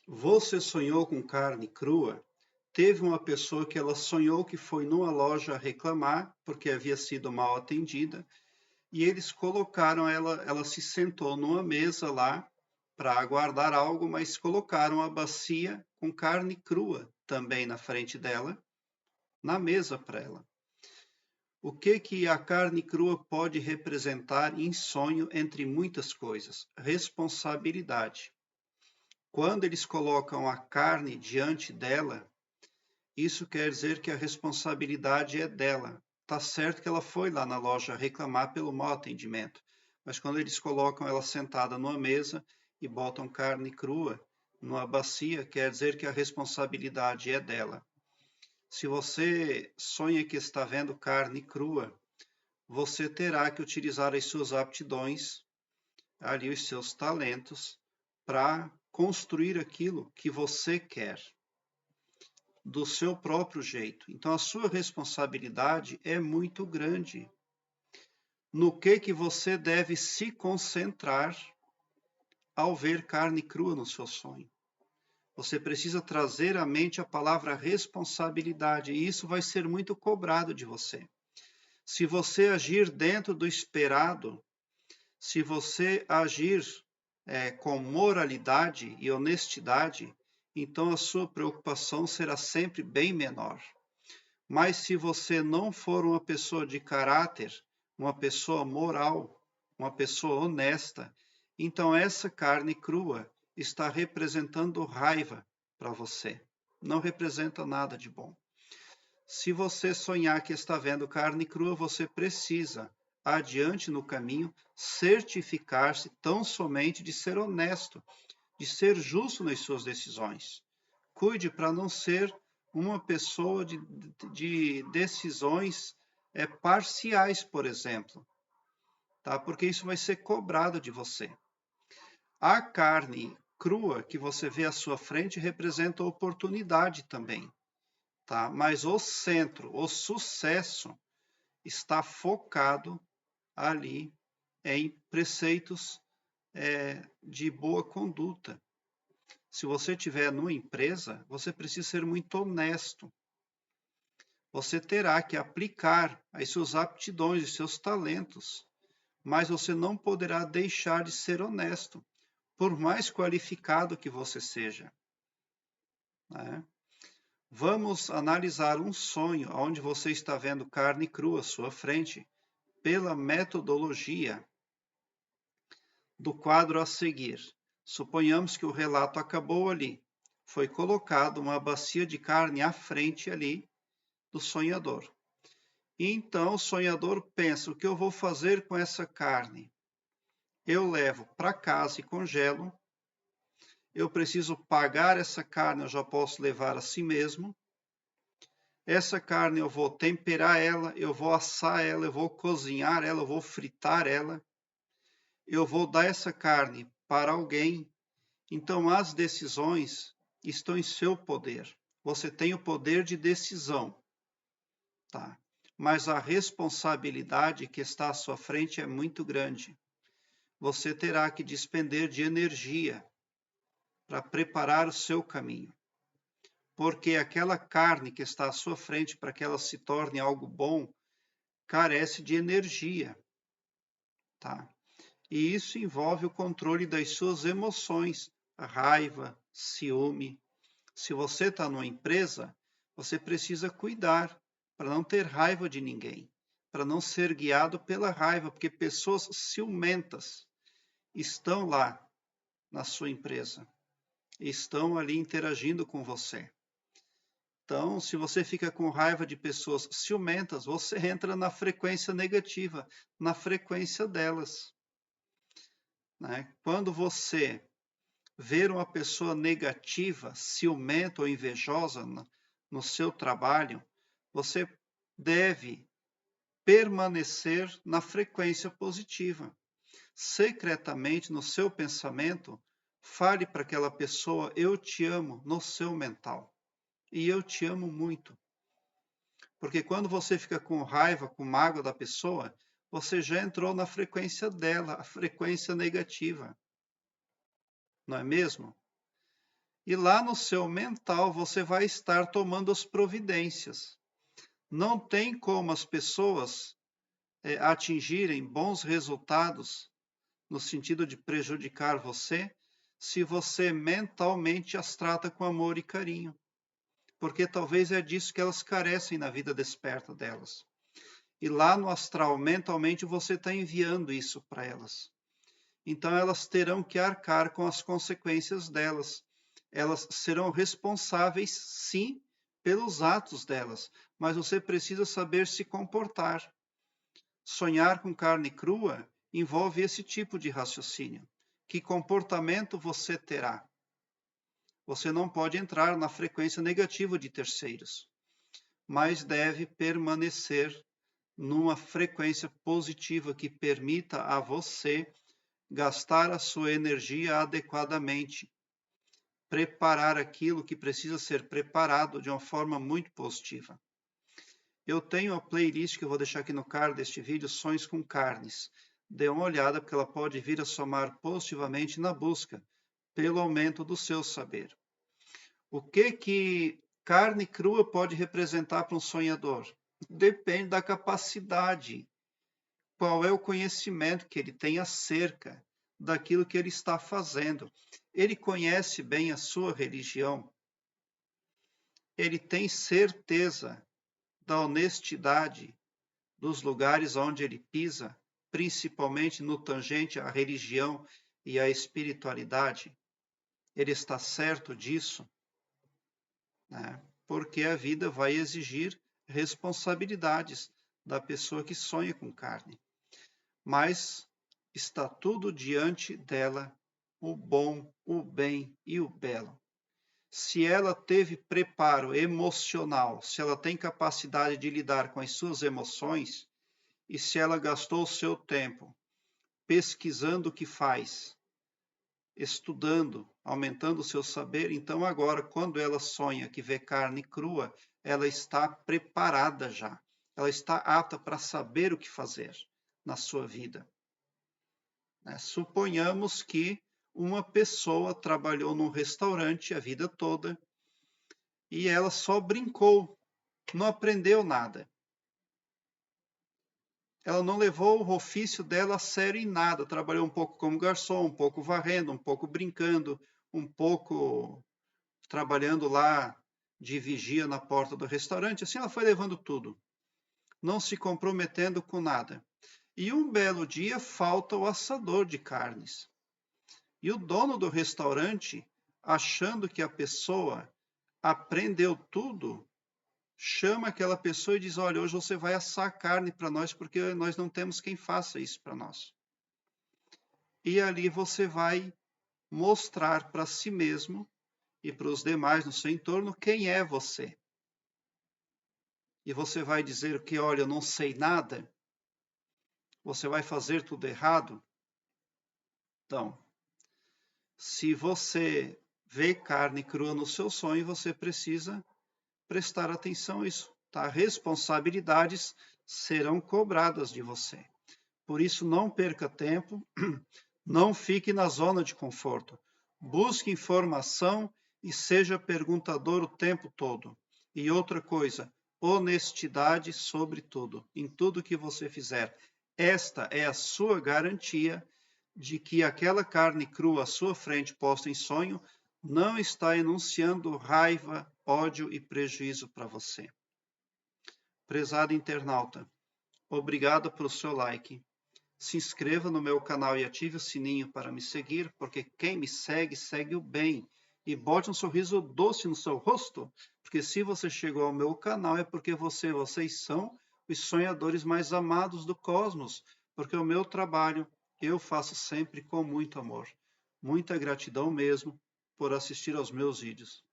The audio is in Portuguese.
Você sonhou com carne crua? Teve uma pessoa que ela sonhou que foi numa loja reclamar porque havia sido mal atendida e eles colocaram ela se sentou numa mesa lá para aguardar algo, mas colocaram a bacia com carne crua também na frente dela, na mesa para ela. O que que a carne crua pode representar em sonho entre muitas coisas? Responsabilidade. Quando eles colocam a carne diante dela, isso quer dizer que a responsabilidade é dela. Tá certo que ela foi lá na loja reclamar pelo mau atendimento, mas quando eles colocam ela sentada numa mesa e botam carne crua numa bacia, quer dizer que a responsabilidade é dela. Se você sonha que está vendo carne crua, você terá que utilizar as suas aptidões, ali os seus talentos, para construir aquilo que você quer do seu próprio jeito. Então a sua responsabilidade é muito grande. No que você deve se concentrar ao ver carne crua no seu sonho? Você precisa trazer à mente a palavra responsabilidade, e isso vai ser muito cobrado de você. Se você agir dentro do esperado, se você agir com moralidade e honestidade, então a sua preocupação será sempre bem menor. Mas se você não for uma pessoa de caráter, uma pessoa moral, uma pessoa honesta, então essa carne crua está representando raiva para você. Não representa nada de bom. Se você sonhar que está vendo carne crua, você precisa, adiante no caminho, certificar-se tão somente de ser honesto, de ser justo nas suas decisões. Cuide para não ser uma pessoa de decisões parciais, por exemplo, tá? Porque isso vai ser cobrado de você. A carne crua que você vê à sua frente representa oportunidade também, tá? Mas o centro, o sucesso está focado ali em preceitos de boa conduta. Se você estiver numa empresa, você precisa ser muito honesto. Você terá que aplicar as suas aptidões, os seus talentos, mas você não poderá deixar de ser honesto, por mais qualificado que você seja, né? Vamos analisar um sonho onde você está vendo carne crua à sua frente, pela metodologia do quadro a seguir. Suponhamos que o relato acabou ali. Foi colocado uma bacia de carne à frente ali do sonhador. E então o sonhador pensa: o que eu vou fazer com essa carne? Eu levo para casa e congelo. Eu preciso pagar essa carne, eu já posso levar a si mesmo. Essa carne eu vou temperar ela, eu vou assar ela, eu vou cozinhar ela, eu vou fritar ela. Eu vou dar essa carne para alguém. Então as decisões estão em seu poder. Você tem o poder de decisão, tá? Mas a responsabilidade que está à sua frente é muito grande. Você terá que despender de energia para preparar o seu caminho. Porque aquela carne que está à sua frente, para que ela se torne algo bom, carece de energia, tá? E isso envolve o controle das suas emoções, raiva, ciúme. Se você está numa empresa, você precisa cuidar para não ter raiva de ninguém, para não ser guiado pela raiva, porque pessoas ciumentas estão lá na sua empresa, estão ali interagindo com você. Então, se você fica com raiva de pessoas ciumentas, você entra na frequência negativa, na frequência delas, né? Quando você ver uma pessoa negativa, ciumenta ou invejosa no seu trabalho, você deve permanecer na frequência positiva. Secretamente, no seu pensamento, fale para aquela pessoa: eu te amo, no seu mental. E eu te amo muito. Porque quando você fica com raiva, com mágoa da pessoa, você já entrou na frequência dela, a frequência negativa. Não é mesmo? E lá no seu mental você vai estar tomando as providências. Não tem como as pessoas atingirem bons resultados no sentido de prejudicar você, se você mentalmente as trata com amor e carinho. Porque talvez é disso que elas carecem na vida desperta delas. E lá no astral, mentalmente, você está enviando isso para elas. Então elas terão que arcar com as consequências delas. Elas serão responsáveis, sim, pelos atos delas, mas você precisa saber se comportar. Sonhar com carne crua envolve esse tipo de raciocínio. Que comportamento você terá? Você não pode entrar na frequência negativa de terceiros, mas deve permanecer numa frequência positiva que permita a você gastar a sua energia adequadamente, preparar aquilo que precisa ser preparado de uma forma muito positiva. Eu tenho a playlist que eu vou deixar aqui no card deste vídeo, Sonhos com Carnes. Dê uma olhada, porque ela pode vir a somar positivamente na busca pelo aumento do seu saber. O que carne crua pode representar para um sonhador? Depende da capacidade. Qual é o conhecimento que ele tem acerca daquilo que ele está fazendo? Ele conhece bem a sua religião? Ele tem certeza da honestidade dos lugares onde ele pisa, principalmente no tangente à religião e à espiritualidade? Ele está certo disso? Né? Porque a vida vai exigir responsabilidades da pessoa que sonha com carne. Mas está tudo diante dela, o bom, o bem e o belo. Se ela teve preparo emocional, se ela tem capacidade de lidar com as suas emoções, e se ela gastou o seu tempo pesquisando o que faz, estudando, aumentando o seu saber, então agora, quando ela sonha que vê carne crua, ela está preparada já. Ela está apta para saber o que fazer na sua vida. Suponhamos que uma pessoa trabalhou num restaurante a vida toda e ela só brincou, não aprendeu nada. Ela não levou o ofício dela a sério em nada. Trabalhou um pouco como garçom, um pouco varrendo, um pouco brincando, um pouco trabalhando lá de vigia na porta do restaurante. Assim ela foi levando tudo, não se comprometendo com nada. E um belo dia falta o assador de carnes. E o dono do restaurante, achando que a pessoa aprendeu tudo, chama aquela pessoa e diz: olha, hoje você vai assar carne para nós, porque nós não temos quem faça isso para nós. E ali você vai mostrar para si mesmo e para os demais no seu entorno quem é você. E você vai dizer que, olha, eu não sei nada, você vai fazer tudo errado. Então, se você vê carne crua no seu sonho, você precisa prestar atenção a isso, tá? Responsabilidades serão cobradas de você. Por isso, não perca tempo, não fique na zona de conforto. Busque informação e seja perguntador o tempo todo. E outra coisa, honestidade sobre tudo, em tudo que você fizer. Esta é a sua garantia de que aquela carne crua à sua frente, posta em sonho, não está enunciando raiva, ódio e prejuízo para você. Prezado internauta, obrigado pelo seu like. Se inscreva no meu canal e ative o sininho para me seguir, porque quem me segue, segue o bem. E bote um sorriso doce no seu rosto, porque se você chegou ao meu canal é porque vocês são os sonhadores mais amados do cosmos, porque o meu trabalho eu faço sempre com muito amor. Muita gratidão mesmo por assistir aos meus vídeos.